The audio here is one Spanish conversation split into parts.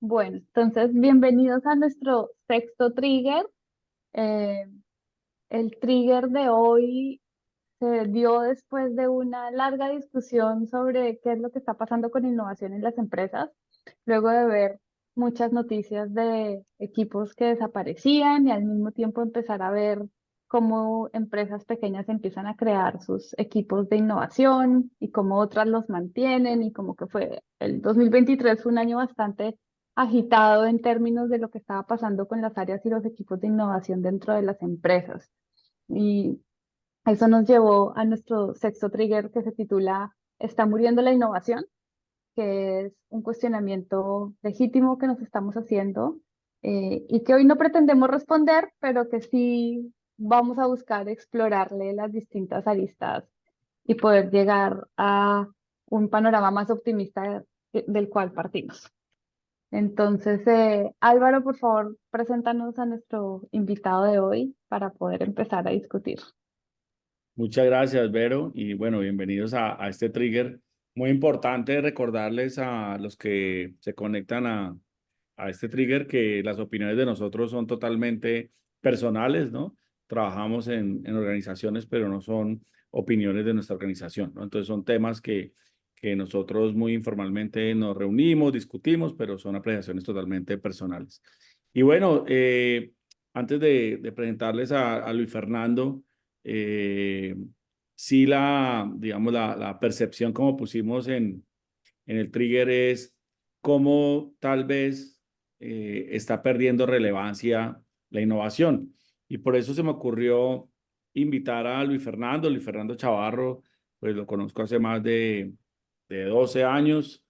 Bueno, entonces bienvenidos a nuestro sexto trigger. Eh, el trigger de hoy se dio después de una larga discusión sobre qué es lo que está pasando con innovación en las empresas, luego de ver muchas noticias de equipos que desaparecían y al mismo tiempo empezar a ver cómo empresas pequeñas empiezan a crear sus equipos de innovación y cómo otras los mantienen y como que fue el 2023 fue un año bastante agitado en términos de lo que estaba pasando con las áreas y los equipos de innovación dentro de las empresas. Y eso nos llevó a nuestro sexto trigger que se titula ¿Está muriendo la innovación? Que es un cuestionamiento legítimo que nos estamos haciendo y que hoy no pretendemos responder, pero que sí vamos a buscar explorarle las distintas aristas y poder llegar a un panorama más optimista del cual partimos. Entonces, Álvaro, por favor, preséntanos a nuestro invitado de hoy para poder empezar a discutir. Muchas gracias, Vero, y bueno, bienvenidos a este trigger. Muy importante recordarles a los que se conectan a este trigger que las opiniones de nosotros son totalmente personales, ¿no? Trabajamos en organizaciones, pero no son opiniones de nuestra organización, ¿no? Entonces son temas que nosotros muy informalmente nos reunimos, discutimos, pero son apreciaciones totalmente personales. Y bueno, antes de presentarles a Luis Fernando, eh, sí digamos, la percepción como pusimos en el trigger es cómo tal vez está perdiendo relevancia la innovación. Y por eso se me ocurrió invitar a Luis Fernando Chavarro, pues lo conozco hace más de 12 años,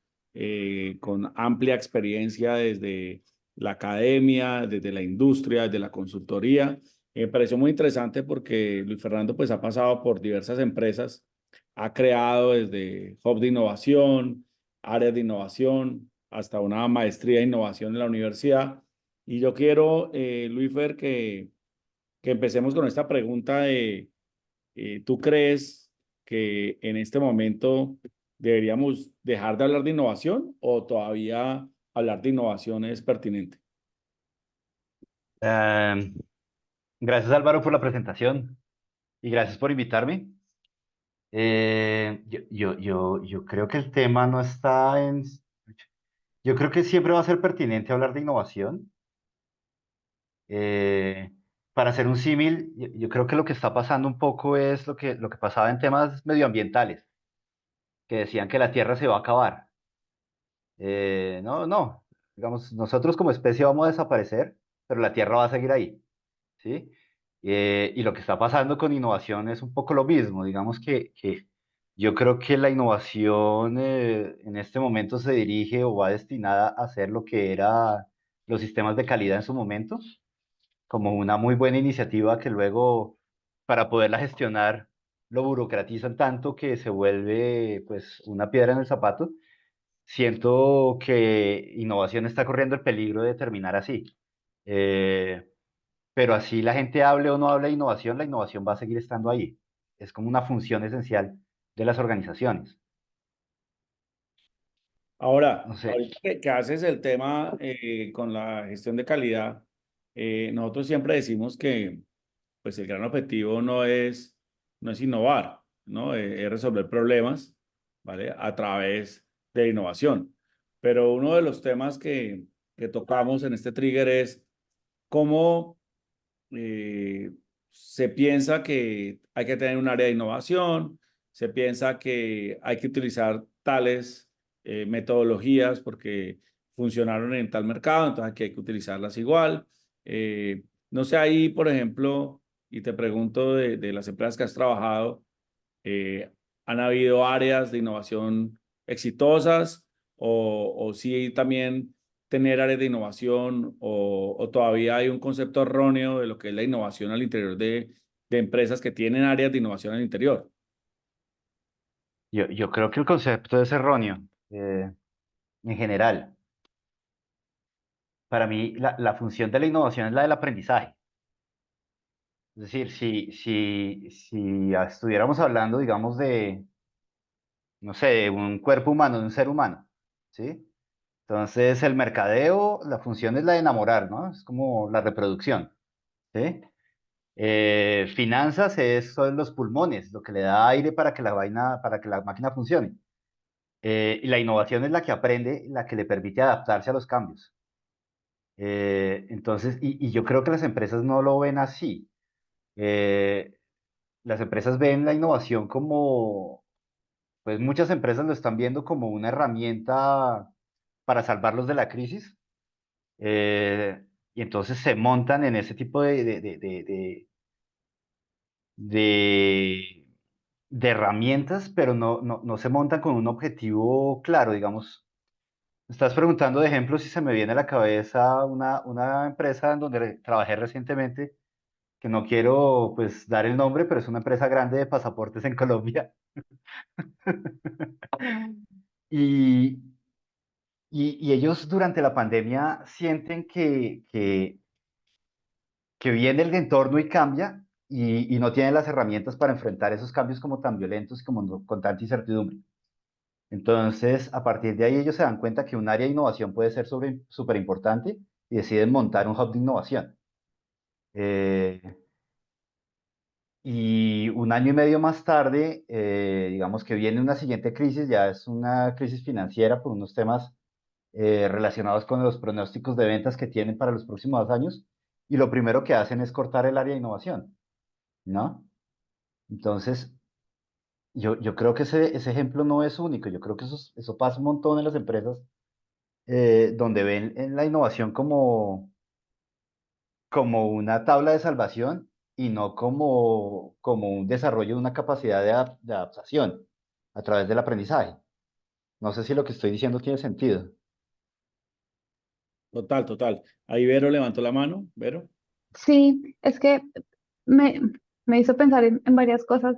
con amplia experiencia desde la academia, desde la industria, desde la consultoría. Me pareció muy interesante porque Luis Fernando pues ha pasado por diversas empresas, ha creado desde hub de innovación, áreas de innovación, hasta una maestría de innovación en la universidad. Y yo quiero, Luis Fer, que empecemos con esta pregunta de, ¿tú crees que en este momento deberíamos dejar de hablar de innovación o todavía hablar de innovación es pertinente? Eh, Gracias Álvaro por la presentación y gracias por invitarme. Yo creo que el tema no está en... Yo creo que siempre va a ser pertinente hablar de innovación. Eh, para hacer un símil, yo creo que lo que está pasando un poco es lo que pasaba en temas medioambientales, que decían que la Tierra se va a acabar. No, digamos, nosotros como especie vamos a desaparecer, pero la Tierra va a seguir ahí. ¿Sí? Y lo que está pasando con innovación es un poco lo mismo. Digamos que yo creo que la innovación en este momento se dirige o va destinada a hacer lo que era los sistemas de calidad en su momento, como una muy buena iniciativa que luego, para poderla gestionar, lo burocratizan tanto que se vuelve pues una piedra en el zapato. Siento que innovación está corriendo el peligro de terminar así. Eh, pero así la gente hable o no hable de innovación, la innovación va a seguir estando ahí. Es como una función esencial de las organizaciones. Ahora, No sé. ahorita que haces el tema con la gestión de calidad, nosotros siempre decimos que pues el gran objetivo no es innovar, ¿no? Es resolver problemas, ¿vale? A través de la innovación. Pero uno de los temas que tocamos en este trigger es cómo eh, se piensa que hay que tener un área de innovación, se piensa que hay que utilizar tales metodologías porque funcionaron en tal mercado, entonces aquí hay que utilizarlas igual. No sé, ahí, por ejemplo, y te pregunto de las empresas que has trabajado, eh, ¿han habido áreas de innovación exitosas o sí también tener áreas de innovación o todavía hay un concepto erróneo de lo que es la innovación al interior de empresas que tienen áreas de innovación al interior? Yo creo que el concepto es erróneo en general. Para mí, la función de la innovación es la del aprendizaje. Es decir, si estuviéramos hablando, digamos, de, no sé, de un cuerpo humano, de un ser humano, ¿sí? Entonces, el mercadeo, la función es la de enamorar, ¿no? Es como la reproducción, ¿sí? Finanzas son los pulmones, lo que le da aire para que la máquina funcione. Y la innovación es la que aprende, la que le permite adaptarse a los cambios. Entonces, y yo creo que las empresas no lo ven así. Eh, las empresas ven la innovación como, pues muchas empresas lo están viendo como una herramienta para salvarlos de la crisis. Y entonces se montan en ese tipo de, de herramientas, pero no se montan con un objetivo claro, digamos. Me estás preguntando de ejemplos y se me viene a la cabeza una empresa en donde trabajé recientemente, que no quiero pues dar el nombre, pero es una empresa grande de pasaportes en Colombia. Y, y ellos durante la pandemia sienten que viene el entorno y cambia y no tienen las herramientas para enfrentar esos cambios como tan violentos como con tanta incertidumbre. Entonces, a partir de ahí ellos se dan cuenta que un área de innovación puede ser súper importante y deciden montar un hub de innovación. Eh, y un año y medio más tarde, digamos que viene una siguiente crisis, ya es una crisis financiera por unos temas relacionados con los pronósticos de ventas que tienen para los próximos 2 años, y lo primero que hacen es cortar el área de innovación, ¿no? Entonces, yo creo que ese ejemplo no es único, yo creo que eso pasa un montón en las empresas donde ven en la innovación como una tabla de salvación y no como un desarrollo de una capacidad de adaptación a través del aprendizaje. No sé si lo que estoy diciendo tiene sentido. Total, total. Ahí Vero levantó la mano. Vero. Sí, es que me, me hizo pensar en varias cosas.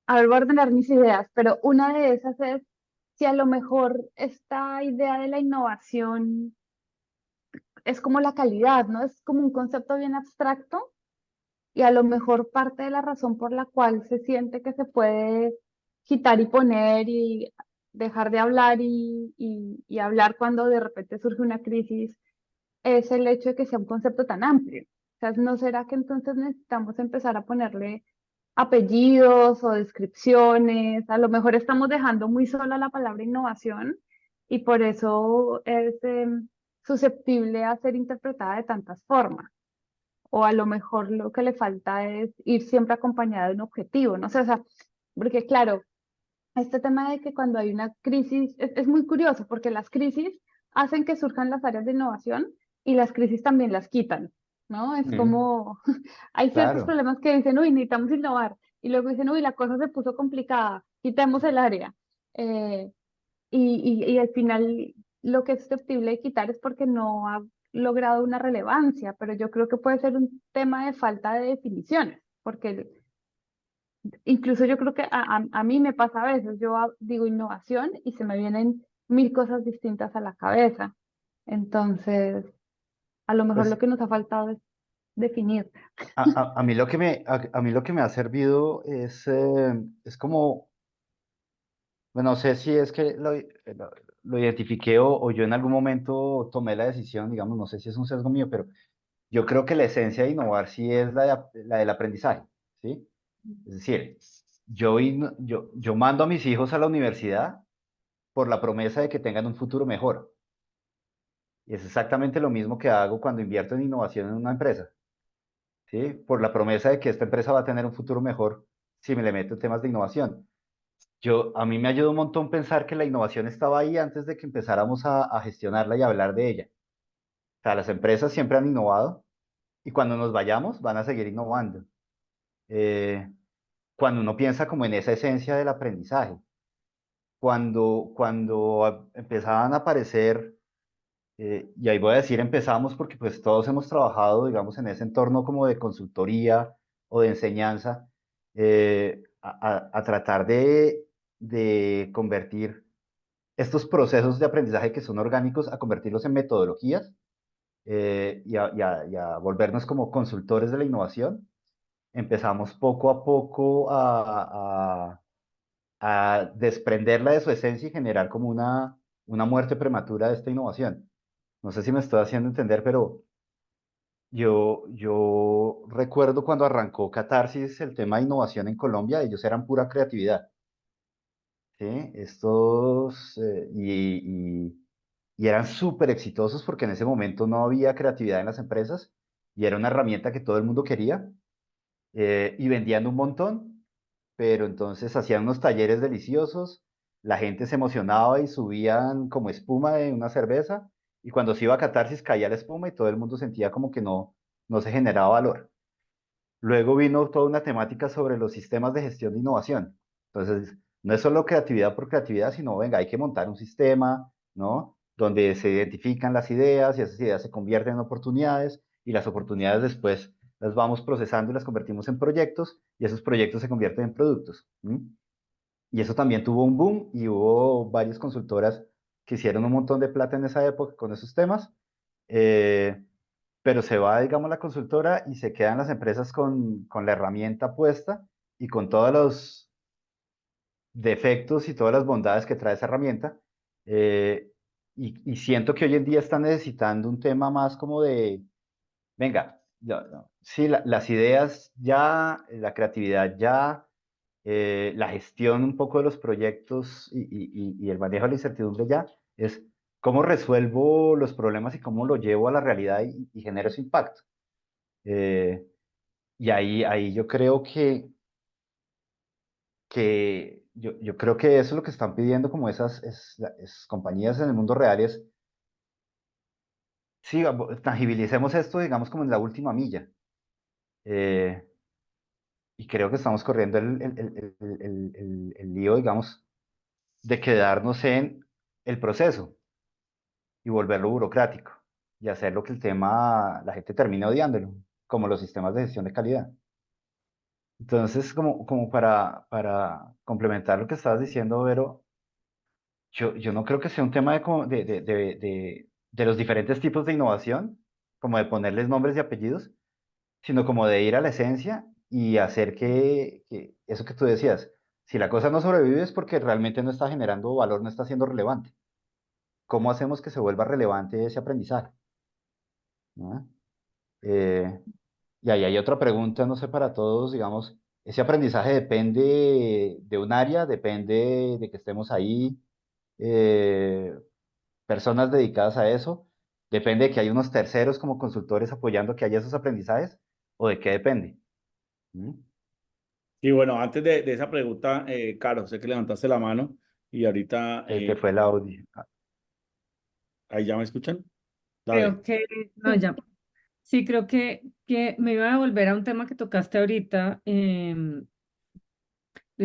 A ver, voy a ordenar mis ideas, pero una de esas es si a lo mejor esta idea de la innovación es como la calidad, ¿no? Es como un concepto bien abstracto y a lo mejor parte de la razón por la cual se siente que se puede quitar y poner y dejar de hablar y hablar cuando de repente surge una crisis es el hecho de que sea un concepto tan amplio. O sea, ¿no será que entonces necesitamos empezar a ponerle apellidos o descripciones? A lo mejor estamos dejando muy sola la palabra innovación y por eso es susceptible a ser interpretada de tantas formas. O a lo mejor lo que le falta es ir siempre acompañada de un objetivo, no sé, o sea, porque claro, este tema de que cuando hay una crisis es muy curioso porque las crisis hacen que surjan las áreas de innovación y las crisis también las quitan, ¿no? Es Mm, como, hay ciertos claro, problemas que dicen, uy, necesitamos innovar, y luego dicen, uy, la cosa se puso complicada, quitemos el área. Eh, y al final lo que es susceptible de quitar es porque no ha logrado una relevancia, pero yo creo que puede ser un tema de falta de definiciones, porque incluso yo creo que a mí me pasa a veces, yo digo innovación y se me vienen mil cosas distintas a la cabeza. Entonces, a lo mejor pues lo que nos ha faltado es definir. a mí a mí lo que me ha servido es como, bueno, no sé si es que lo identifiqué o yo en algún momento tomé la decisión, digamos, no sé si es un sesgo mío, pero yo creo que la esencia de innovar sí es la del aprendizaje, ¿sí? Es decir, yo mando a mis hijos a la universidad por la promesa de que tengan un futuro mejor. Y es exactamente lo mismo que hago cuando invierto en innovación en una empresa, ¿sí? Por la promesa de que esta empresa va a tener un futuro mejor si me le meto en temas de innovación. A mí me ayudó un montón pensar que la innovación estaba ahí antes de que empezáramos a gestionarla y a hablar de ella. O sea, las empresas siempre han innovado y cuando nos vayamos van a seguir innovando. Eh, cuando uno piensa como en esa esencia del aprendizaje, cuando empezaban a aparecer, y ahí voy a decir empezamos porque pues todos hemos trabajado, digamos, en ese entorno como de consultoría o de enseñanza, a tratar de convertir estos procesos de aprendizaje que son orgánicos, a convertirlos en metodologías y a volvernos como consultores de la innovación. Empezamos poco a poco a desprenderla de su esencia y generar como una muerte prematura de esta innovación. No sé si me estoy haciendo entender, pero yo recuerdo cuando arrancó Catarsis el tema de innovación en Colombia, ellos eran pura creatividad, ¿sí? Estos, y eran súper exitosos porque en ese momento no había creatividad en las empresas y era una herramienta que todo el mundo quería, y vendían un montón, pero entonces hacían unos talleres deliciosos, la gente se emocionaba y subían como espuma de una cerveza, y cuando se iba a Catarsis caía la espuma y todo el mundo sentía como que no se generaba valor. Luego vino toda una temática sobre los sistemas de gestión de innovación. Entonces, no es solo creatividad por creatividad, sino, venga, hay que montar un sistema, ¿no? Donde se identifican las ideas y esas ideas se convierten en oportunidades y las oportunidades después las vamos procesando y las convertimos en proyectos y esos proyectos se convierten en productos. ¿M? Y eso también tuvo un boom y hubo varias consultoras que hicieron un montón de plata en esa época con esos temas. Eh, pero se va, digamos, la consultora y se quedan las empresas con la herramienta puesta y con todos los defectos y todas las bondades que trae esa herramienta. eh, y siento que hoy en día están necesitando un tema más como de, venga, sí, las ideas ya, la creatividad ya, la gestión un poco de los proyectos y el manejo de la incertidumbre ya, es cómo resuelvo los problemas y cómo lo llevo a la realidad y genero ese impacto. Eh, y ahí yo creo que yo creo que eso es lo que están pidiendo como esas compañías en el mundo real es, sí, tangibilicemos esto, digamos, como en la última milla. Eh, y creo que estamos corriendo el lío, digamos, de quedarnos en el proceso y volverlo burocrático y hacer lo que el tema, la gente termine odiándolo, como los sistemas de gestión de calidad. Entonces, como para complementar lo que estabas diciendo, Vero, yo no creo que sea un tema de los diferentes tipos de innovación, como de ponerles nombres y apellidos, sino como de ir a la esencia y hacer que eso que tú decías, si la cosa no sobrevive es porque realmente no está generando valor, no está siendo relevante. ¿Cómo hacemos que se vuelva relevante ese aprendizaje? ¿No? Eh, y ahí hay otra pregunta, no sé, para todos, digamos, ese aprendizaje depende de un área, depende de que estemos ahí, eh, personas dedicadas a eso, depende de que hay unos terceros como consultores apoyando que haya esos aprendizajes, o de qué depende. ¿Mm? Y bueno, antes de esa pregunta, Caro, sé que levantaste la mano y ahorita, Se te fue el audio. Ah, ahí ya me escuchan. Creo Dale. que, no, Sí. ya. Sí, creo que me iba a volver a un tema que tocaste ahorita, Luis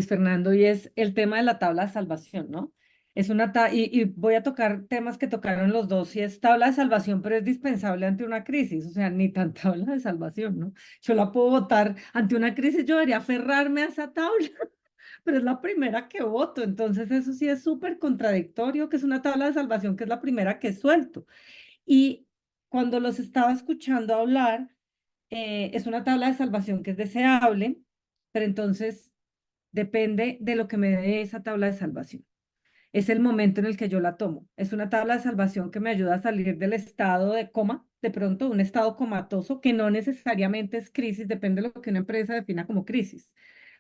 Fernando, y es el tema de la tabla de salvación, ¿no? Es y voy a tocar temas que tocaron los dos, y es tabla de salvación, pero es dispensable ante una crisis, o sea, ni tan tabla de salvación, ¿no? Yo la puedo votar ante una crisis, yo debería aferrarme a esa tabla, pero es la primera que voto, entonces eso sí es súper contradictorio, que es una tabla de salvación, que es la primera que suelto. Y cuando los estaba escuchando hablar, es una tabla de salvación que es deseable, pero entonces depende de lo que me dé esa tabla de salvación. Es el momento en el que yo la tomo. Es una tabla de salvación que me ayuda a salir del estado de coma, de pronto un estado comatoso, que no necesariamente es crisis, depende de lo que una empresa defina como crisis,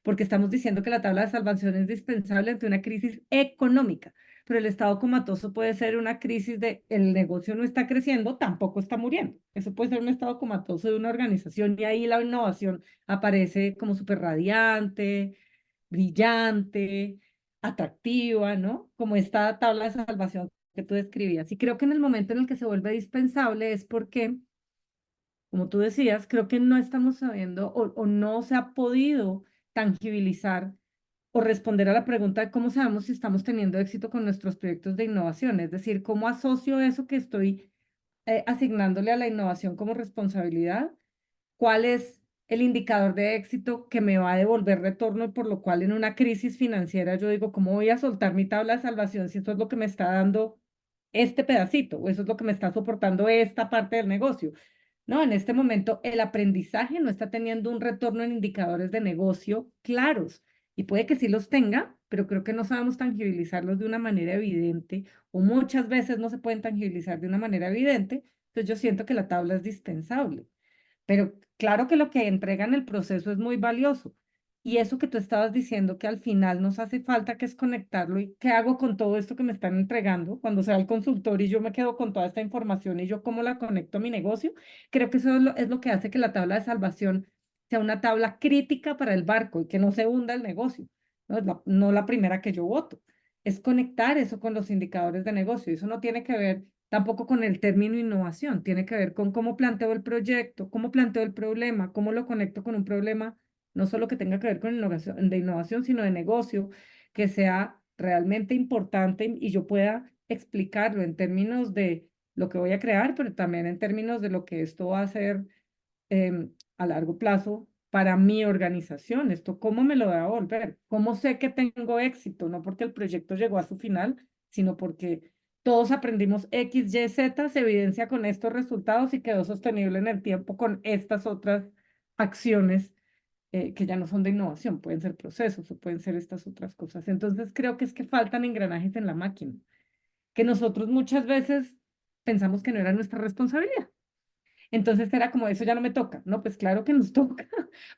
porque estamos diciendo que la tabla de salvación es dispensable ante una crisis económica, pero el estado comatoso puede ser una crisis de el negocio no está creciendo, tampoco está muriendo. Eso puede ser un estado comatoso de una organización y ahí la innovación aparece como súper radiante, brillante, atractiva, ¿no? Como esta tabla de salvación que tú describías. Y creo que en el momento en el que se vuelve dispensable es porque, como tú decías, creo que no estamos sabiendo o no se ha podido tangibilizar o responder a la pregunta de cómo sabemos si estamos teniendo éxito con nuestros proyectos de innovación. Es decir, cómo asocio eso que estoy asignándole a la innovación como responsabilidad, cuál es el indicador de éxito que me va a devolver retorno y por lo cual en una crisis financiera yo digo, ¿cómo voy a soltar mi tabla de salvación si esto es lo que me está dando este pedacito o eso es lo que me está soportando esta parte del negocio? No, en este momento el aprendizaje no está teniendo un retorno en indicadores de negocio claros y puede que sí los tenga, pero creo que no sabemos tangibilizarlos de una manera evidente o muchas veces no se pueden tangibilizar de una manera evidente. Entonces yo siento que la tabla es dispensable. Pero claro que lo que entrega en el proceso es muy valioso. Y eso que tú estabas diciendo que al final nos hace falta que es conectarlo y qué hago con todo esto que me están entregando cuando sea el consultor y yo me quedo con toda esta información y yo cómo la conecto a mi negocio, creo que eso es lo que hace que la tabla de salvación sea una tabla crítica para el barco y que no se hunda el negocio. No es no la primera que yo voto. Es conectar eso con los indicadores de negocio. Eso no tiene que ver tampoco con el término innovación, tiene que ver con cómo planteo el proyecto, cómo planteo el problema, cómo lo conecto con un problema, no solo que tenga que ver con innovación, sino de negocio, que sea realmente importante y yo pueda explicarlo en términos de lo que voy a crear, pero también en términos de lo que esto va a hacer a largo plazo para mi organización. Esto, ¿cómo me lo va a volver? ¿Cómo sé que tengo éxito? No porque el proyecto llegó a su final, sino porque todos aprendimos X, Y, Z, se evidencia con estos resultados y quedó sostenible en el tiempo con estas otras acciones que ya no son de innovación, pueden ser procesos o pueden ser estas otras cosas. Entonces creo que es que faltan engranajes en la máquina, que nosotros muchas veces pensamos que no era nuestra responsabilidad. Entonces era como, eso ya no me toca. No, pues claro que nos toca,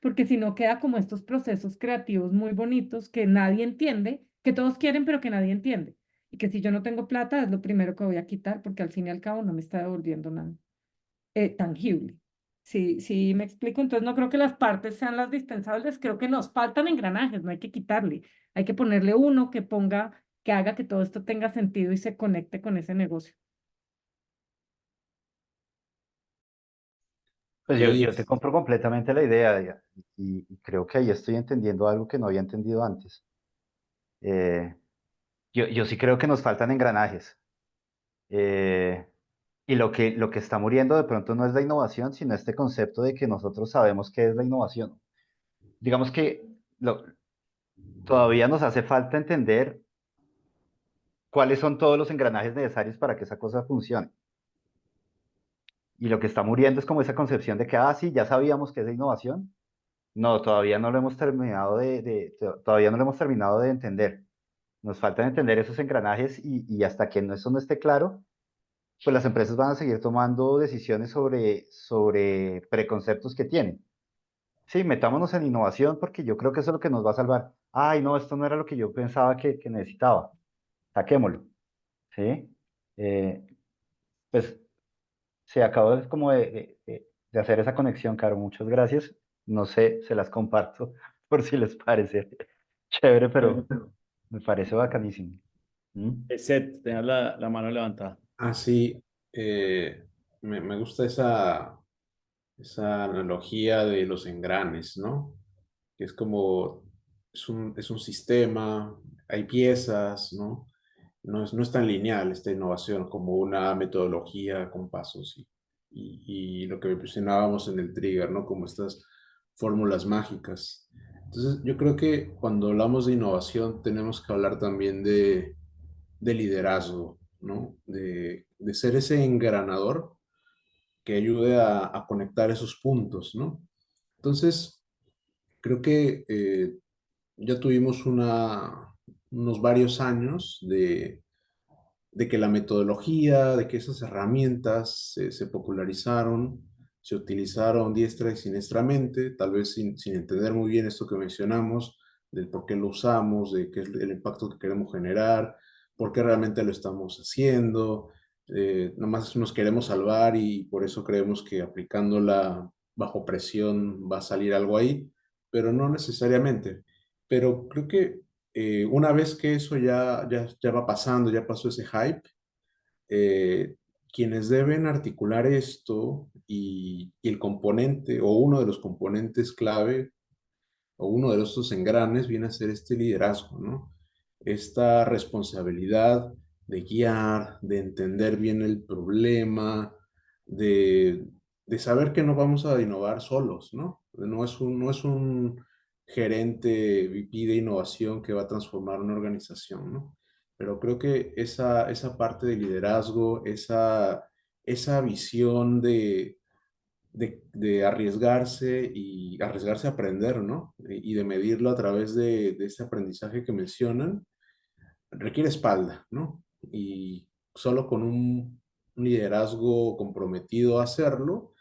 porque si no queda como estos procesos creativos muy bonitos que nadie entiende, que todos quieren, pero que nadie entiende. Y que si yo no tengo plata, es lo primero que voy a quitar, porque al fin y al cabo no me está devolviendo nada tangible. Sí, sí, me explico. Entonces no creo que las partes sean las dispensables, creo que nos faltan engranajes, no hay que quitarle. Hay que ponerle uno que ponga, que haga que todo esto tenga sentido y se conecte con ese negocio. Pues Yo yo te diría, compro completamente la idea y creo que ahí estoy entendiendo algo que no había entendido antes. Eh, yo sí creo que nos faltan engranajes. Eh, y lo que está muriendo de pronto no es la innovación, sino este concepto de que nosotros sabemos qué es la innovación. Digamos que todavía nos hace falta entender cuáles son todos los engranajes necesarios para que esa cosa funcione. Y lo que está muriendo es como esa concepción de que, ah, sí, ya sabíamos que es la innovación. No, todavía no lo hemos terminado todavía no lo hemos terminado de entender. Nos falta entender esos engranajes y hasta que eso no esté claro, pues las empresas van a seguir tomando decisiones sobre preconceptos que tienen. Sí, metámonos en innovación porque yo creo que eso es lo que nos va a salvar. Ay, no, esto no era lo que yo pensaba que necesitaba. Saquémoslo. ¿Sí? Eh, pues se acabó como de hacer esa conexión, Caro. Muchas gracias. No sé, se las comparto por si les parece chévere, pero me parece bacanísimo. ¿Mm? Seth, tenías la mano levantada. así, me gusta esa analogía de los engranes, ¿no? Que es como, es un sistema, hay piezas, ¿no? No es tan lineal esta innovación como una metodología con pasos y lo que mencionábamos en el trigger, ¿no? Como estas fórmulas mágicas. Entonces, yo creo que cuando hablamos de innovación tenemos que hablar también de liderazgo, ¿no? De ser ese engranador que ayude a conectar esos puntos, ¿no? Entonces, creo que ya tuvimos unos varios años de que la metodología, de que esas herramientas se popularizaron, se utilizaron diestra y siniestramente, tal vez sin entender muy bien esto que mencionamos, del por qué lo usamos, de qué es el impacto que queremos generar, por qué realmente lo estamos haciendo. Nomás nos queremos salvar y por eso creemos que aplicándola bajo presión va a salir algo ahí, pero no necesariamente. Pero creo que una vez que eso ya va pasando, ya pasó ese hype, eh, quienes deben articular esto y el componente o uno de los componentes clave o uno de estos engranes viene a ser este liderazgo, ¿no? Esta responsabilidad de guiar, de entender bien el problema, de, de saber que no vamos a innovar solos, ¿no? No es un gerente VP de innovación que va a transformar una organización, ¿no? Pero creo que esa parte de liderazgo, esa visión de arriesgarse y arriesgarse a aprender, ¿no? Y de medirlo a través de este aprendizaje que mencionan, requiere espalda, ¿no? Y solo con un liderazgo comprometido a hacerlo,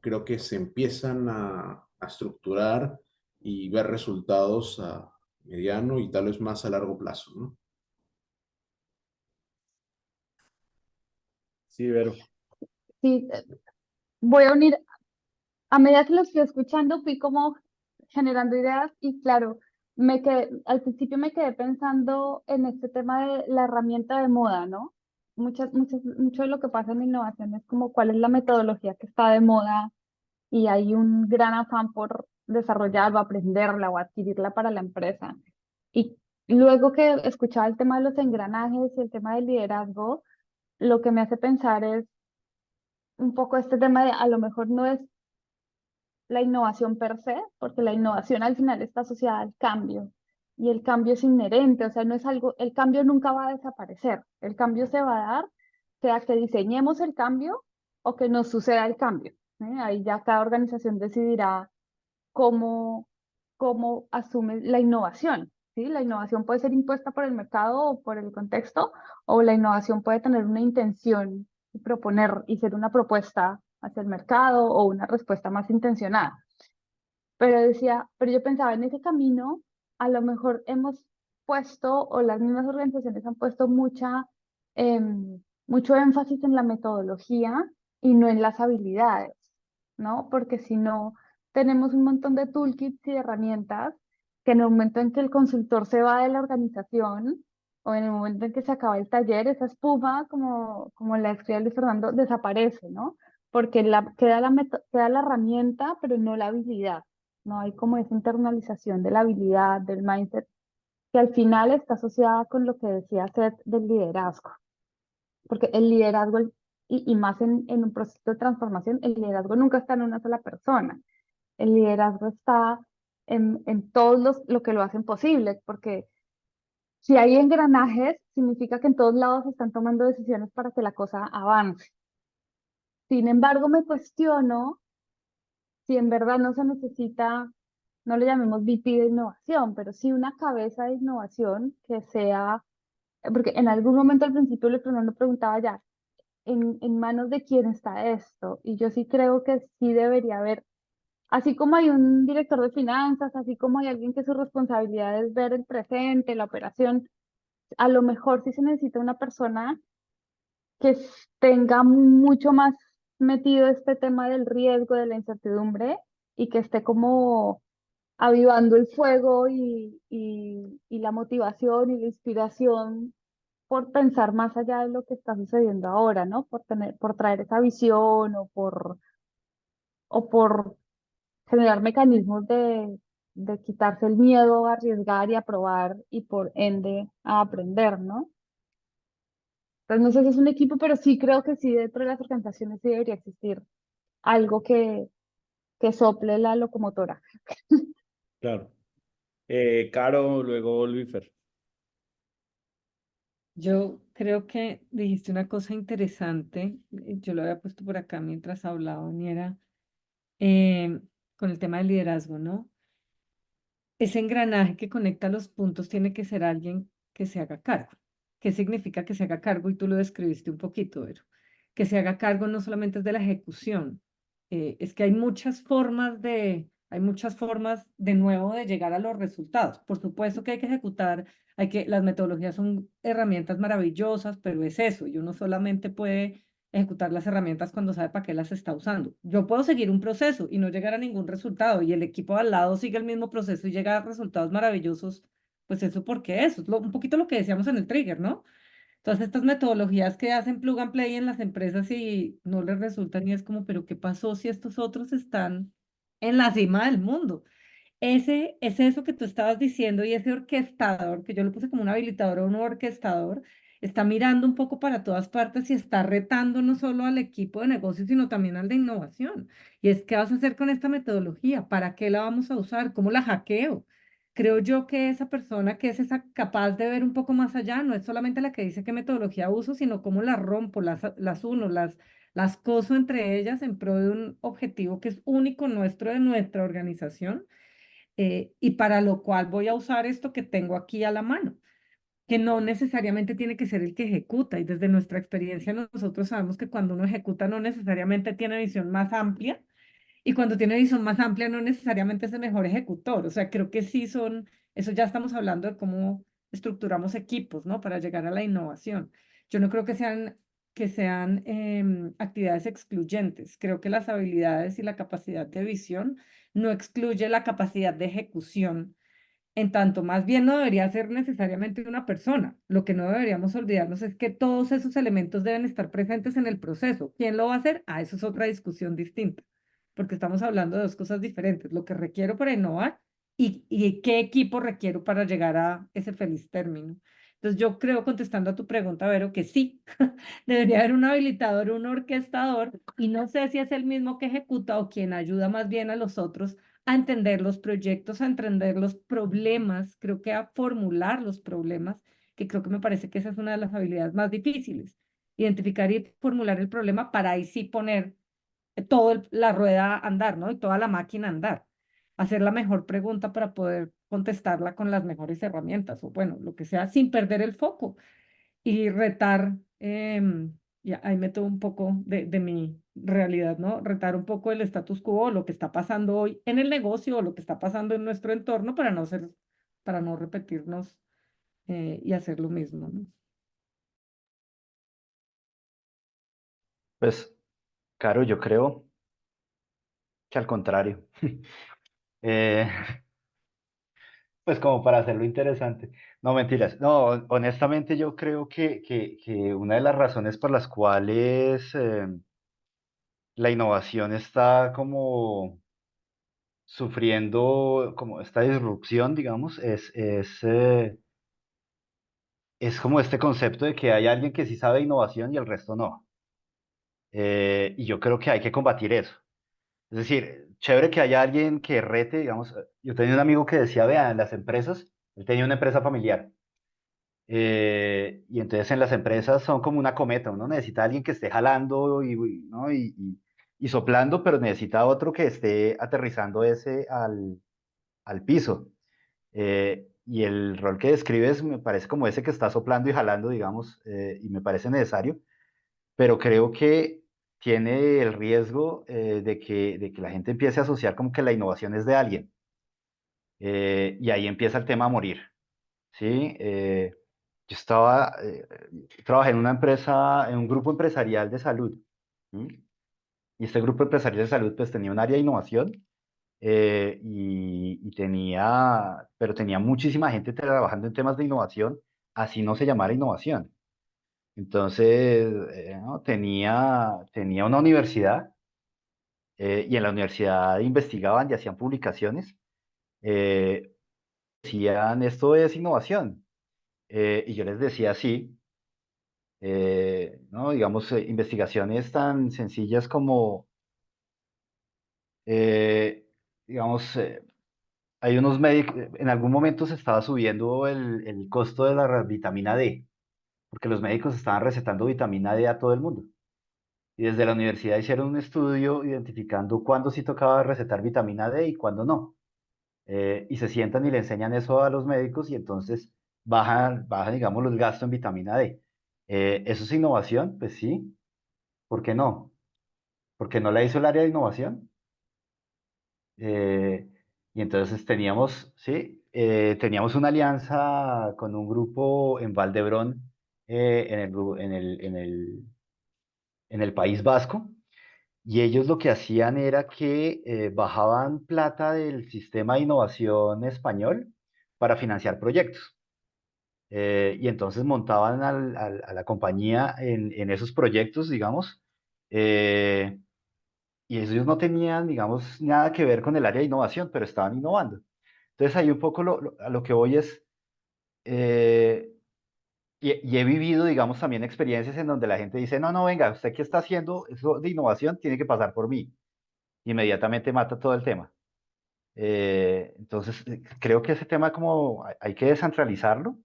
creo que se empiezan a estructurar y ver resultados a mediano y tal vez más a largo plazo, ¿no? Sí, Vero. Sí, voy a unir, a medida que los fui escuchando, fui como generando ideas y claro, al principio me quedé pensando en este tema de la herramienta de moda, ¿no? Mucho de lo que pasa en innovación es como cuál es la metodología que está de moda y hay un gran afán por desarrollarla o aprenderla o adquirirla para la empresa. Y luego que escuchaba el tema de los engranajes y el tema del liderazgo, lo que me hace pensar es un poco este tema de a lo mejor no es la innovación per se, porque la innovación al final está asociada al cambio y el cambio es inherente, o sea, no es algo, el cambio nunca va a desaparecer, el cambio se va a dar, sea que diseñemos el cambio o que nos suceda el cambio, ¿eh? Ahí ya cada organización decidirá cómo, cómo asume la innovación, ¿sí? La innovación puede ser impuesta por el mercado o por el contexto, o la innovación puede tener una intención y proponer y ser una propuesta hacia el mercado o una respuesta más intencionada. Pero decía, pero yo pensaba en ese camino, a lo mejor hemos puesto, o las mismas organizaciones han puesto mucho énfasis en la metodología y no en las habilidades, ¿no? Porque si no, tenemos un montón de toolkits y herramientas que en el momento en que el consultor se va de la organización o en el momento en que se acaba el taller, esa espuma, como la escribe Luis Fernando, desaparece, ¿no? Porque queda la herramienta, pero no la habilidad. No hay como esa internalización de la habilidad, del mindset, que al final está asociada con lo que decía Seth del liderazgo. Porque el liderazgo, y más en un proceso de transformación, el liderazgo nunca está en una sola persona. El liderazgo está en todos lo que lo hacen posible, porque si hay engranajes, significa que en todos lados se están tomando decisiones para que la cosa avance. Sin embargo, me cuestiono si en verdad no se necesita, no le llamemos VP de innovación, pero sí una cabeza de innovación que sea, porque en algún momento al principio le Fernando preguntaba ya, en manos de quién está esto? Y yo sí creo que sí debería haber, así como hay un director de finanzas, así como hay alguien que su responsabilidad es ver el presente, la operación, a lo mejor sí se necesita una persona que tenga mucho más metido este tema del riesgo, de la incertidumbre y que esté como avivando el fuego y la motivación y la inspiración por pensar más allá de lo que está sucediendo ahora, ¿no? Por traer esa visión o por generar mecanismos de quitarse el miedo a arriesgar y a probar y por ende a aprender, ¿no? Entonces no sé si es un equipo, pero sí creo que sí dentro de las organizaciones sí debería existir algo que sople la locomotora. Claro. Caro, luego Luifer. Yo creo que dijiste una cosa interesante, yo lo había puesto por acá mientras hablaban y era eh, con el tema del liderazgo, ¿no? Ese engranaje que conecta los puntos tiene que ser alguien que se haga cargo. ¿Qué significa que se haga cargo? Y tú lo describiste un poquito, pero que se haga cargo no solamente es de la ejecución, es que hay muchas formas de nuevo de llegar a los resultados. Por supuesto que hay que ejecutar, las metodologías son herramientas maravillosas, pero es eso, y uno solamente puede ejecutar las herramientas cuando sabe para qué las está usando. Yo puedo seguir un proceso y no llegar a ningún resultado y el equipo al lado sigue el mismo proceso y llega a resultados maravillosos, pues eso porque eso es un poquito lo que decíamos en el trigger, ¿no? Todas estas metodologías que hacen plug and play en las empresas y no les resultan y es como, pero ¿qué pasó si estos otros están en la cima del mundo? Ese es eso que tú estabas diciendo y ese orquestador, que yo lo puse como un habilitador o un orquestador, está mirando un poco para todas partes y está retando no solo al equipo de negocios, sino también al de innovación. Y es, ¿qué vas a hacer con esta metodología? ¿Para qué la vamos a usar? ¿Cómo la hackeo? creo yo que esa persona que es esa capaz de ver un poco más allá, no es solamente la que dice qué metodología uso, sino cómo las rompo, las uno, las coso entre ellas en pro de un objetivo que es único nuestro, de nuestra organización, y para lo cual voy a usar esto que tengo aquí a la mano, que no necesariamente tiene que ser el que ejecuta. Y desde nuestra experiencia nosotros sabemos que cuando uno ejecuta no necesariamente tiene visión más amplia, y cuando tiene visión más amplia no necesariamente es el mejor ejecutor. O sea, creo que sí son, eso ya estamos hablando de cómo estructuramos equipos, ¿no? Para llegar a la innovación. Yo no creo que sean actividades excluyentes. Creo que las habilidades y la capacidad de visión no excluye la capacidad de ejecución. En tanto, más bien no debería ser necesariamente una persona. Lo que no deberíamos olvidarnos es que todos esos elementos deben estar presentes en el proceso. ¿Quién lo va a hacer? Ah, eso es otra discusión distinta, porque estamos hablando de dos cosas diferentes, lo que requiero para innovar y qué equipo requiero para llegar a ese feliz término. Entonces, yo creo, contestando a tu pregunta, Vero, que sí, debería haber un habilitador, un orquestador, y no sé si es el mismo que ejecuta o quien ayuda más bien a los otros a entender los proyectos, a entender los problemas, creo que a formular los problemas, que creo que me parece que esa es una de las habilidades más difíciles. Identificar y formular el problema para ahí sí poner toda la rueda a andar, ¿no? Y toda la máquina a andar. Hacer la mejor pregunta para poder contestarla con las mejores herramientas, o bueno, lo que sea, sin perder el foco y retar, y ahí meto un poco de mi realidad, ¿no? Retar un poco el status quo, lo que está pasando hoy en el negocio o lo que está pasando en nuestro entorno para no repetirnos y hacer lo mismo, ¿no? Pues, Caro, yo creo que al contrario. Eh, pues como para hacerlo interesante. No, mentiras. No, honestamente yo creo que una de las razones por las cuales la innovación está como sufriendo como esta disrupción, digamos, es como este concepto de que hay alguien que sí sabe innovación y el resto no. Y yo creo que hay que combatir eso. Es decir, chévere que haya alguien que rete, digamos, yo tenía un amigo que decía, vean, las empresas, él tenía una empresa familiar, y entonces en las empresas son como una cometa, uno necesita a alguien que esté jalando ¿no? y soplando, pero necesita otro que esté aterrizando ese al piso. Y el rol que describes me parece como ese que está soplando y jalando, digamos, y me parece necesario, pero creo que tiene el riesgo de que la gente empiece a asociar como que la innovación es de alguien, y ahí empieza el tema a morir, ¿sí? Yo trabajé en una empresa, en un grupo empresarial de salud, ¿sí? Y este grupo empresarial de salud pues tenía un área de innovación, pero tenía muchísima gente trabajando en temas de innovación, así no se llamara innovación. Entonces, ¿no? Tenía una universidad, y en la universidad investigaban y hacían publicaciones, eh, decían, esto es innovación. Y yo les decía, sí, ¿no? Digamos, investigaciones tan sencillas como, eh, digamos, hay unos médicos, en algún momento se estaba subiendo el costo de la vitamina D, porque los médicos estaban recetando vitamina D a todo el mundo. Y desde la universidad hicieron un estudio identificando cuándo sí tocaba recetar vitamina D y cuándo no. Y se sientan y le enseñan eso a los médicos y entonces bajan, digamos, los gastos en vitamina D. ¿Eso es innovación? Pues sí. ¿Por qué no? Porque no la hizo el área de innovación. Eh, y entonces teníamos, sí, teníamos una alianza con un grupo en Valdebrón, en el País Vasco, y ellos lo que hacían era que bajaban plata del sistema de innovación español para financiar proyectos. Y entonces montaban a la compañía en esos proyectos, digamos, eh, y ellos no tenían, digamos, nada que ver con el área de innovación, pero estaban innovando. Entonces ahí un poco a lo que voy es, eh, y he vivido, digamos, también experiencias en donde la gente dice, no, no, venga, usted qué está haciendo, eso de innovación tiene que pasar por mí. Inmediatamente mata todo el tema. Entonces, creo que ese tema como hay que descentralizarlo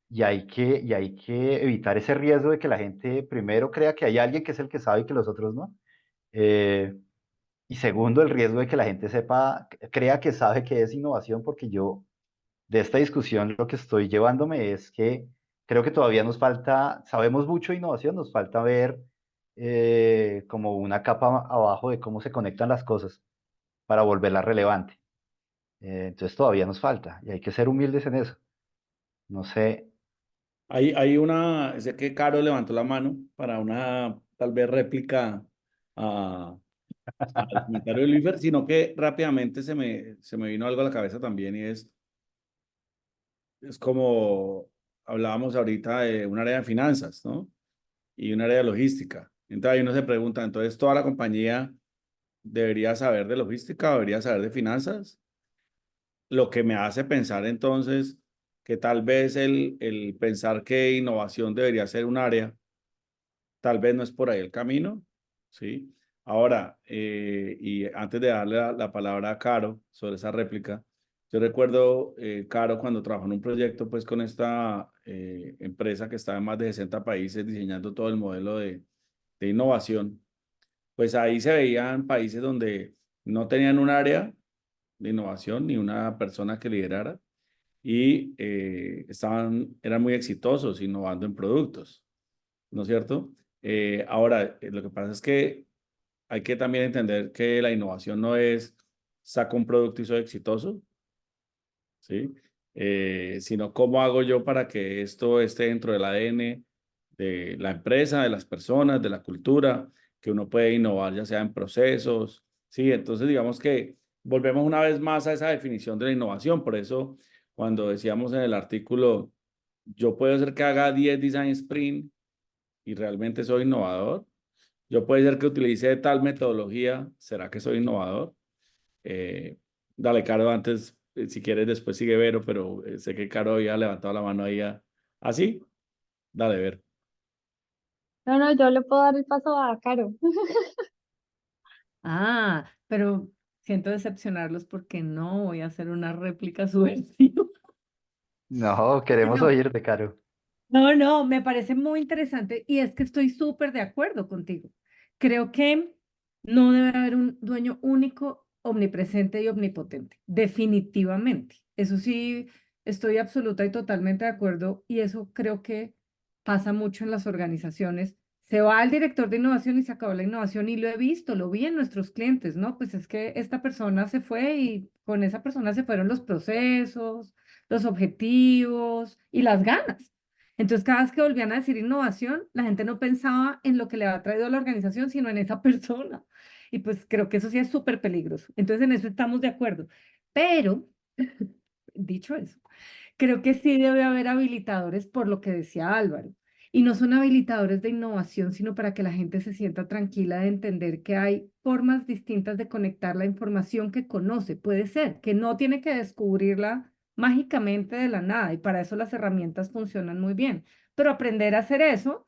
y hay que evitar ese riesgo de que la gente primero crea que hay alguien que es el que sabe y que los otros no. Eh, y segundo, el riesgo de que la gente sepa, crea que sabe que es innovación, porque yo de esta discusión lo que estoy llevándome es que creo que todavía nos falta, sabemos mucho de innovación, nos falta ver como una capa abajo de cómo se conectan las cosas para volverla relevante. Entonces todavía nos falta y hay que ser humildes en eso. No sé. Hay una, sé que Caro levantó la mano para una tal vez réplica a, al comentario de Luis, sino que rápidamente se me vino algo a la cabeza también y es como hablábamos ahorita de un área de finanzas, ¿no? Y un área de logística. Entonces ahí uno se pregunta, entonces toda la compañía debería saber de logística, debería saber de finanzas, lo que me hace pensar entonces que tal vez el pensar que innovación debería ser un área, tal vez no es por ahí el camino, ¿sí? Ahora, y antes de darle la palabra a Caro sobre esa réplica, yo recuerdo, Caro, cuando trabajó en un proyecto pues con esta empresa que estaba en más de 60 países diseñando todo el modelo de innovación, pues ahí se veían países donde no tenían un área de innovación ni una persona que liderara y eran muy exitosos innovando en productos, ¿no es cierto? Ahora, lo que pasa es que hay que también entender que la innovación no es saco un producto y soy exitoso, ¿sí? Sino cómo hago yo para que esto esté dentro del ADN de la empresa, de las personas, de la cultura, que uno puede innovar ya sea en procesos, ¿sí? Entonces, digamos que volvemos una vez más a esa definición de la innovación. Por eso, cuando decíamos en el artículo, yo puedo ser que haga 10 design sprint y realmente soy innovador. Yo puede ser que utilice tal metodología, ¿será que soy innovador? Eh, Dale, Caro, antes, si quieres, después sigue Vero, pero sé que Caro había levantado la mano ahí. ¿Así? Dale, Ver. No, no, yo le puedo dar el paso a Caro. Ah, pero siento decepcionarlos porque no voy a hacer una réplica subversiva. No, queremos Pero oírte, Caro. no, no, me parece muy interesante y es que estoy súper de acuerdo contigo. Creo que no debe haber un dueño único, omnipresente y omnipotente, definitivamente. Eso sí, estoy absoluta y totalmente de acuerdo y eso creo que pasa mucho en las organizaciones. Se va el director de innovación y se acabó la innovación y lo he visto, lo vi en nuestros clientes, ¿no? Pues es que esta persona se fue y con esa persona se fueron los procesos, los objetivos y las ganas. Entonces, cada vez que volvían a decir innovación, la gente no pensaba en lo que le había traído a la organización, sino en esa persona. Y pues creo que eso sí es súper peligroso. Entonces, en eso estamos de acuerdo. Pero, dicho eso, creo que sí debe haber habilitadores por lo que decía Álvaro. Y no son habilitadores de innovación, sino para que la gente se sienta tranquila de entender que hay formas distintas de conectar la información que conoce. Puede ser que no tiene que descubrirla mágicamente de la nada y para eso las herramientas funcionan muy bien. Pero aprender a hacer eso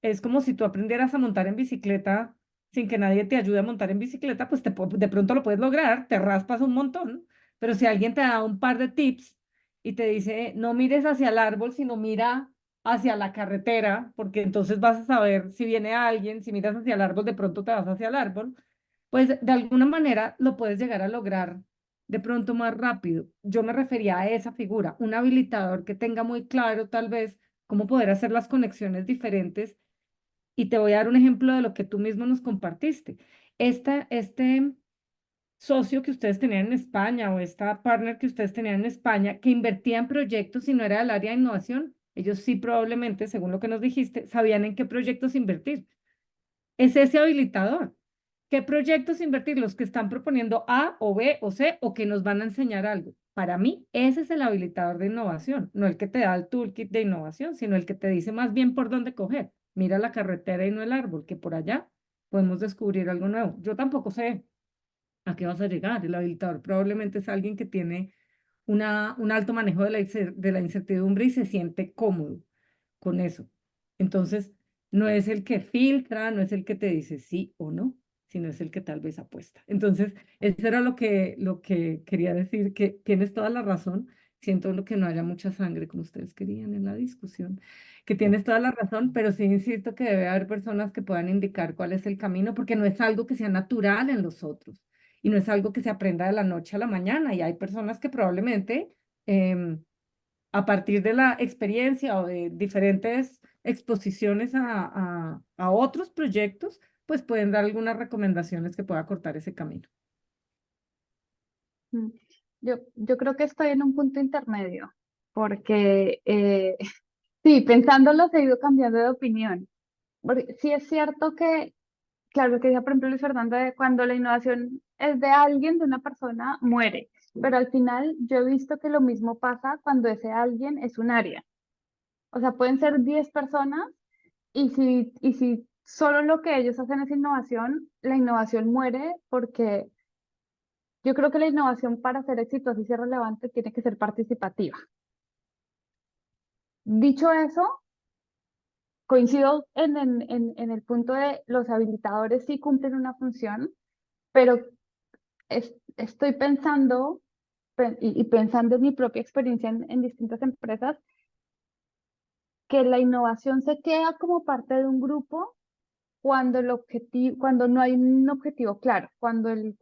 es como si tú aprendieras a montar en bicicleta sin que nadie te ayude a montar en bicicleta, pues de pronto lo puedes lograr, te raspas un montón, pero si alguien te da un par de tips y te dice, no mires hacia el árbol, sino mira hacia la carretera, porque entonces vas a saber si viene alguien, si miras hacia el árbol, de pronto te vas hacia el árbol, pues de alguna manera lo puedes llegar a lograr de pronto más rápido. Yo me refería a esa figura, un habilitador que tenga muy claro tal vez cómo poder hacer las conexiones diferentes y te voy a dar un ejemplo de lo que tú mismo nos compartiste. Este socio que ustedes tenían en España o esta partner que ustedes tenían en España que invertía en proyectos y no era del área de innovación, ellos sí probablemente, según lo que nos dijiste, sabían en qué proyectos invertir. Es ese habilitador. ¿Qué proyectos invertir? Los que están proponiendo A o B o C o que nos van a enseñar algo. Para mí, ese es el habilitador de innovación, no el que te da el toolkit de innovación, sino el que te dice más bien por dónde coger. Mira la carretera y no el árbol, que por allá podemos descubrir algo nuevo. Yo tampoco sé a qué vas a llegar. El habilitador probablemente es alguien que tiene un alto manejo de de la incertidumbre y se siente cómodo con eso. Entonces, no es el que filtra, no es el que te dice sí o no, sino es el que tal vez apuesta. Entonces, eso era lo que quería decir, que tienes toda la razón. Siento lo que no haya mucha sangre como ustedes querían en la discusión, que tienes toda la razón, pero sí insisto que debe haber personas que puedan indicar cuál es el camino, porque no es algo que sea natural en los otros y no es algo que se aprenda de la noche a la mañana. Y hay personas que probablemente a partir de la experiencia o de diferentes exposiciones a otros proyectos, pues pueden dar algunas recomendaciones que pueda cortar ese camino. Mm. Yo creo que estoy en un punto intermedio, porque sí, pensándolo, he ido cambiando de opinión. Porque sí es cierto que, claro, lo que decía, por ejemplo, Luis Fernando, de cuando la innovación es de alguien, de una persona, muere. Pero al final yo he visto que lo mismo pasa cuando ese alguien es un área. O sea, pueden ser 10 personas y si solo lo que ellos hacen es innovación, la innovación muere porque yo creo que la innovación para ser exitosa y ser relevante tiene que ser participativa. Dicho eso, coincido en el punto de los habilitadores sí cumplen una función, pero estoy pensando y pensando en mi propia experiencia en distintas empresas, que la innovación se queda como parte de un grupo cuando cuando no hay un objetivo claro, cuando el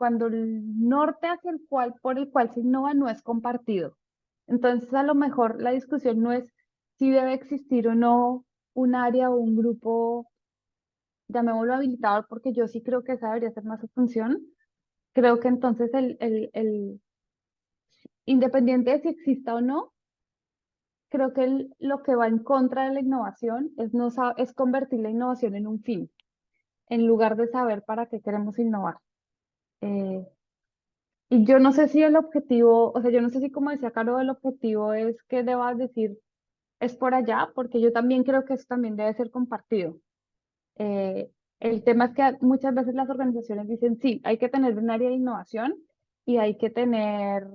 norte hacia el cual, por el cual se innova no es compartido. Entonces, a lo mejor la discusión no es si debe existir o no un área o un grupo, llamémoslo habilitador, porque yo sí creo que esa debería ser más su función. Creo que entonces independiente de si exista o no, creo que lo que va en contra de la innovación es, no, es convertir la innovación en un fin, en lugar de saber para qué queremos innovar. Eh, y yo no sé si el objetivo, o sea, yo no sé si como decía Caro, el objetivo es que debas decir es por allá, porque yo también creo que eso también debe ser compartido. Eh, el tema es que muchas veces las organizaciones dicen, sí, hay que tener un área de innovación y hay que tener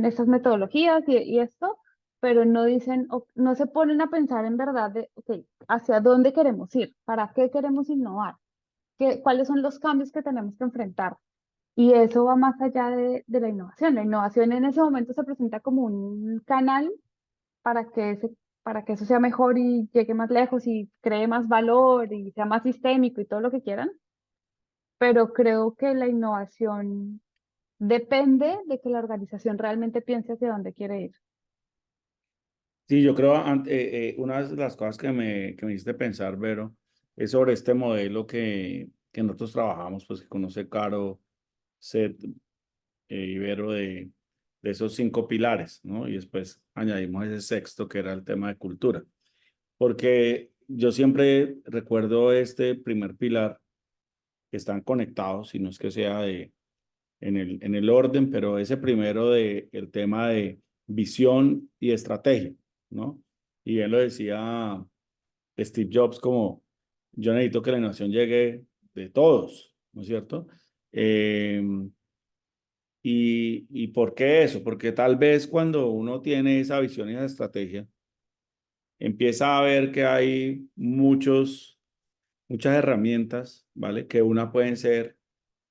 estas metodologías y esto, pero no dicen, no se ponen a pensar en verdad de, ok, ¿hacia dónde queremos ir? ¿Para qué queremos innovar? ¿Cuáles son los cambios que tenemos que enfrentar? Y eso va más allá de la innovación. La innovación en ese momento se presenta como un canal para para que eso sea mejor y llegue más lejos y cree más valor y sea más sistémico y todo lo que quieran. Pero creo que la innovación depende de que la organización realmente piense hacia dónde quiere ir. Sí, yo creo, una de las cosas que me hiciste pensar, Vero, es sobre este modelo que nosotros trabajamos, pues que conoce Caro, Seth, Ibero, de esos 5 pilares, ¿no? Y después añadimos ese sexto que era el tema de cultura. Porque yo siempre recuerdo este primer pilar que están conectados, si no es que sea en el orden, pero ese primero de el tema de visión y estrategia, ¿no? Y bien lo decía Steve Jobs como yo necesito que la innovación llegue de todos, ¿no es cierto? ¿Y por qué eso? Porque tal vez cuando uno tiene esa visión y esa estrategia, empieza a ver que hay muchas herramientas, ¿vale? Que una pueden ser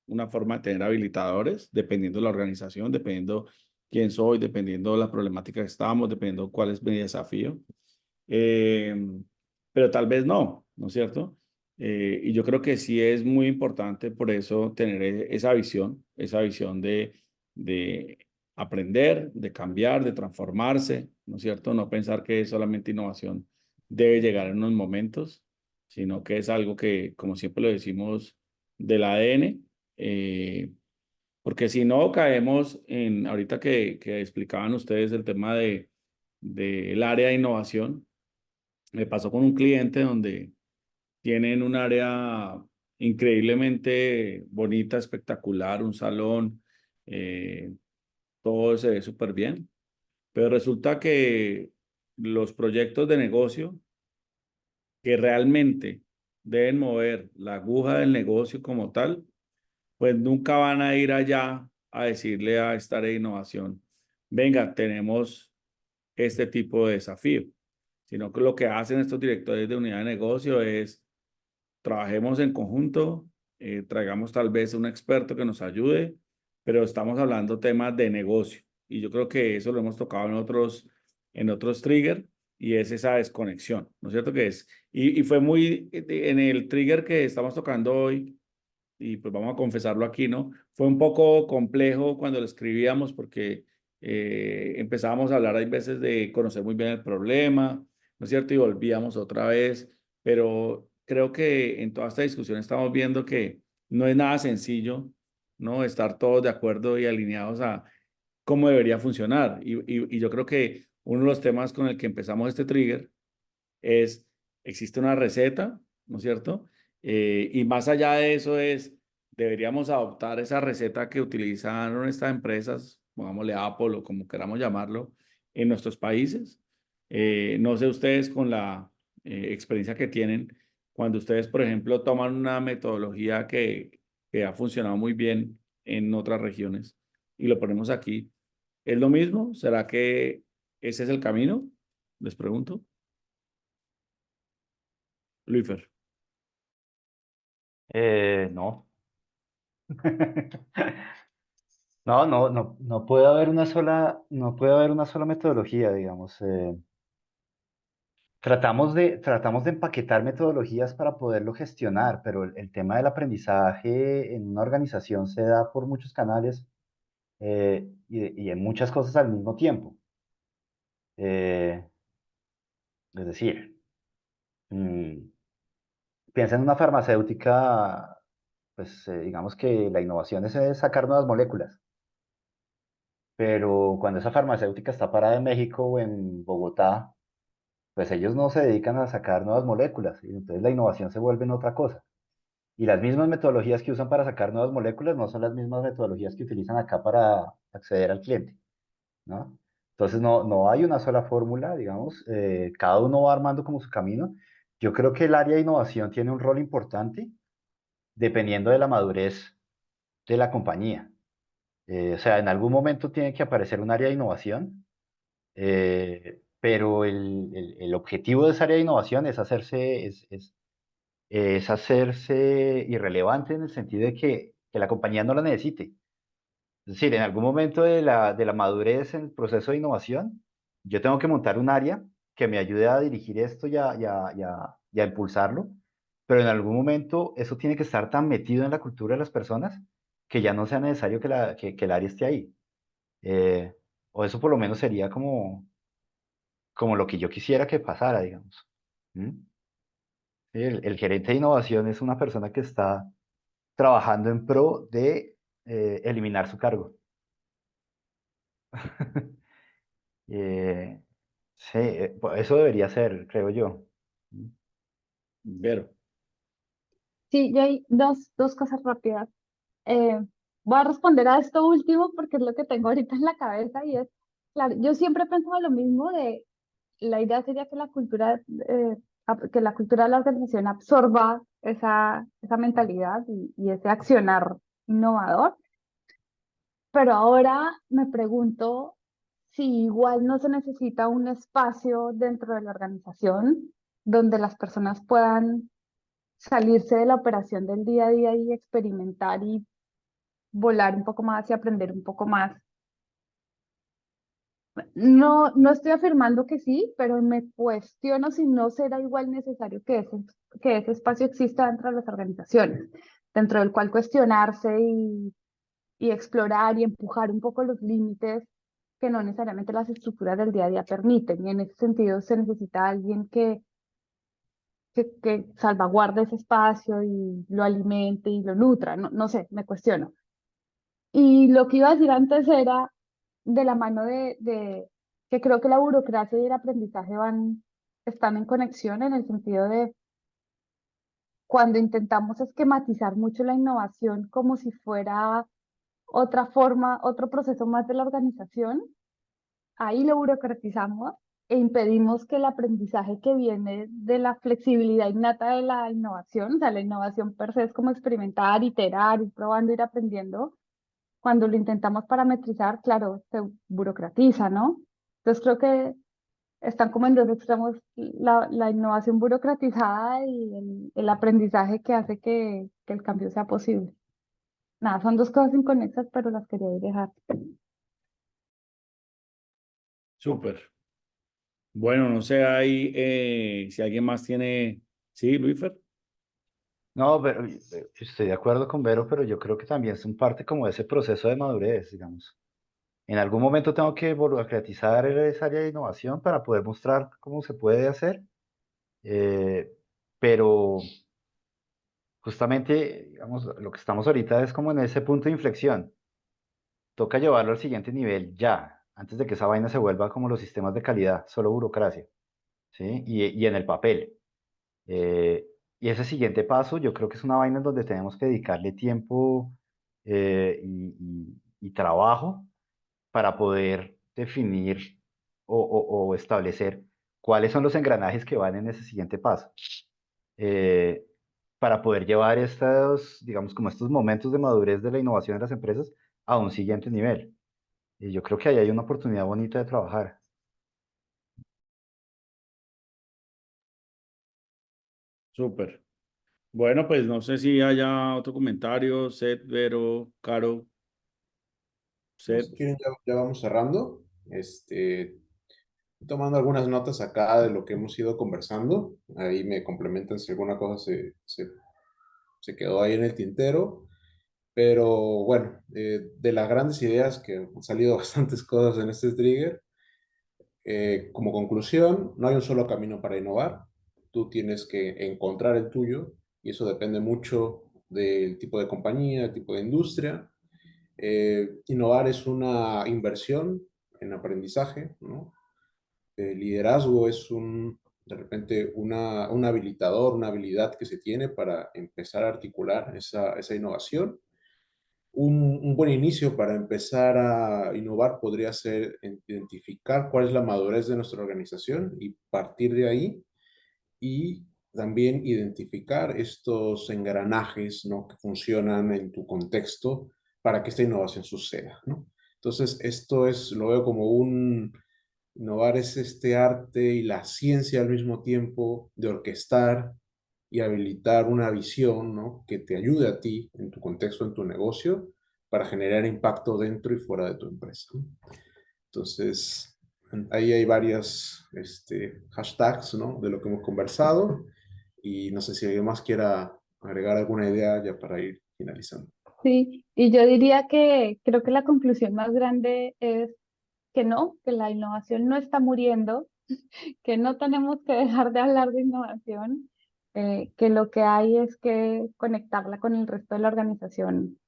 una forma de tener habilitadores, dependiendo de la organización, dependiendo quién soy, dependiendo de la problemática que estamos, dependiendo cuál es mi desafío. Eh, pero tal vez no, ¿no es cierto? Y yo creo que sí es muy importante por eso tener esa visión de aprender, de cambiar, de transformarse, ¿no es cierto? No pensar que solamente innovación debe llegar en unos momentos, sino que es algo que, como siempre lo decimos, del ADN, porque si no caemos en, ahorita que explicaban ustedes el tema del área de innovación, me pasó con un cliente donde tienen un área increíblemente bonita, espectacular, un salón, eh, todo se ve súper bien, pero resulta que los proyectos de negocio que realmente deben mover la aguja del negocio como tal, pues nunca van a ir allá a decirle a esta área de innovación, venga, tenemos este tipo de desafío, sino que lo que hacen estos directores de unidad de negocio es trabajemos en conjunto, traigamos tal vez un experto que nos ayude, pero estamos hablando temas de negocio. Y yo creo que eso lo hemos tocado en otros trigger y es esa desconexión, ¿no es cierto que es? Y fue muy, en el trigger que estamos tocando hoy, y pues vamos a confesarlo aquí, ¿no? Fue un poco complejo cuando lo escribíamos porque empezábamos a hablar hay veces de conocer muy bien el problema, ¿no es cierto? Y volvíamos otra vez, pero creo que en toda esta discusión estamos viendo que no es nada sencillo, ¿no? Estar todos de acuerdo y alineados a cómo debería funcionar. Y yo creo que uno de los temas con el que empezamos este trigger es, existe una receta, ¿no es cierto? Y más allá de eso es, deberíamos adoptar esa receta que utilizaron estas empresas, pongámosle Apple o como queramos llamarlo, en nuestros países. No sé ustedes con la experiencia que tienen, cuando ustedes, por ejemplo, toman una metodología que ha funcionado muy bien en otras regiones y lo ponemos aquí, ¿es lo mismo? ¿Será que ese es el camino? Les pregunto. Luifer. No. No puede haber una sola, no puede haber una sola metodología, digamos. Tratamos de empaquetar metodologías para poderlo gestionar, pero el tema del aprendizaje en una organización se da por muchos canales y en muchas cosas al mismo tiempo. Eh, es decir, mm, piensa en una farmacéutica, pues digamos que la innovación es sacar nuevas moléculas, pero cuando esa farmacéutica está parada en México o en Bogotá, pues ellos no se dedican a sacar nuevas moléculas, y entonces la innovación se vuelve en otra cosa. Y las mismas metodologías que usan para sacar nuevas moléculas no son las mismas metodologías que utilizan acá para acceder al cliente, ¿no? Entonces no hay una sola fórmula, digamos, cada uno va armando como su camino. Yo creo que el área de innovación tiene un rol importante dependiendo de la madurez de la compañía. O sea, en algún momento tiene que aparecer un área de innovación, pero el objetivo de esa área de innovación es hacerse irrelevante en el sentido de que la compañía no la necesite. Es decir, en algún momento de la madurez en el proceso de innovación, yo tengo que montar un área que me ayude a dirigir esto y a impulsarlo, pero en algún momento eso tiene que estar tan metido en la cultura de las personas que ya no sea necesario que el área esté ahí. Eh, o eso por lo menos sería como lo que yo quisiera que pasara, digamos. ¿Mm? Sí, el gerente de innovación es una persona que está trabajando en pro de eliminar su cargo. Eh, sí, pues eso debería ser, creo yo. Vero. Sí, yo hay dos cosas rápidas. Eh, Voy a responder a esto último porque es lo que tengo ahorita en la cabeza y es, claro, yo siempre he pensado lo mismo de, la idea sería que que la cultura de la organización absorba esa mentalidad y ese accionar innovador, pero ahora me pregunto si igual no se necesita un espacio dentro de la organización donde las personas puedan salirse de la operación del día a día y experimentar y volar un poco más y aprender un poco más. No estoy afirmando que sí, pero me cuestiono si no será igual necesario que ese espacio exista dentro de las organizaciones, dentro del cual cuestionarse y explorar y empujar un poco los límites que no necesariamente las estructuras del día a día permiten. Y en ese sentido se necesita alguien que salvaguarde ese espacio y lo alimente y lo nutra. No sé, me cuestiono. Y lo que iba a decir antes era de la mano de que creo que la burocracia y el aprendizaje están en conexión en el sentido de cuando intentamos esquematizar mucho la innovación como si fuera otra forma, otro proceso más de la organización, ahí lo burocratizamos e impedimos que el aprendizaje que viene de la flexibilidad innata de la innovación, o sea, la innovación per se es como experimentar, iterar, ir probando, ir aprendiendo. Cuando lo intentamos parametrizar, claro, se burocratiza, ¿no? Entonces creo que están como en dos extremos, la innovación burocratizada y el aprendizaje que hace que el cambio sea posible. Nada, son dos cosas inconexas, pero las quería dejar. Súper. Bueno, no sé ahí si alguien más tiene. Sí, Luífer. No, pero estoy de acuerdo con Vero, pero yo creo que también son parte como de ese proceso de madurez, digamos. En algún momento tengo que burocratizar esa área de innovación para poder mostrar cómo se puede hacer, eh, pero justamente, digamos, lo que estamos ahorita es como en ese punto de inflexión. Toca llevarlo al siguiente nivel ya, antes de que esa vaina se vuelva como los sistemas de calidad, solo burocracia, ¿sí? Y en el papel. Eh, y ese siguiente paso, yo creo que es una vaina en donde tenemos que dedicarle tiempo y trabajo para poder definir o establecer cuáles son los engranajes que van en ese siguiente paso. Eh, para poder llevar estos, digamos, como estos momentos de madurez de la innovación en las empresas a un siguiente nivel. Y yo creo que ahí hay una oportunidad bonita de trabajar. Súper. Bueno, pues no sé si haya otro comentario, Seth, Vero, Caro, No, Seth. si quieren, ya vamos cerrando. Tomando algunas notas acá de lo que hemos ido conversando. Ahí me complementan si alguna cosa se quedó ahí en el tintero. Pero bueno, de las grandes ideas que han salido bastantes cosas en este trigger, como conclusión, no hay un solo camino para innovar. Tú tienes que encontrar el tuyo y eso depende mucho del tipo de compañía, el tipo de industria. Innovar es una inversión en aprendizaje, ¿no? Liderazgo es de repente un habilitador, una habilidad que se tiene para empezar a articular esa innovación. Un buen inicio para empezar a innovar podría ser identificar cuál es la madurez de nuestra organización y partir de ahí y también identificar estos engranajes, ¿no?, que funcionan en tu contexto para que esta innovación suceda, ¿no? Entonces, lo veo como innovar es este arte y la ciencia al mismo tiempo de orquestar y habilitar una visión, ¿no?, que te ayude a ti en tu contexto, en tu negocio, para generar impacto dentro y fuera de tu empresa, ¿no? Entonces, ahí hay varias hashtags, ¿no?, de lo que hemos conversado y no sé si alguien más quiera agregar alguna idea ya para ir finalizando. Sí, y yo diría que creo que la conclusión más grande es que no, que la innovación no está muriendo, que no tenemos que dejar de hablar de innovación, que lo que hay es que conectarla con el resto de la organización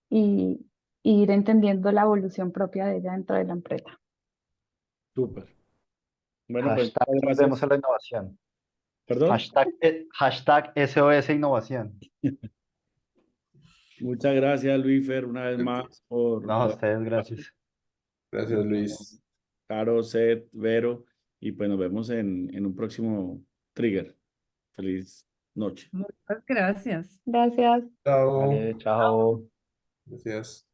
y, y ir entendiendo la evolución propia de ella dentro de la empresa. Súper. Bueno, pues Hashtag muchas volvemos a gracias. la innovación. ¿Perdón? Hashtag SOS Innovación. Muchas gracias, Luífer, una vez más No, a por ustedes, gracias. Gracias, Luis. Caro, Seth, Vero, y pues nos vemos en un próximo Trigger. Feliz noche. Muchas gracias. Gracias. Chao. Vale, chao. Gracias.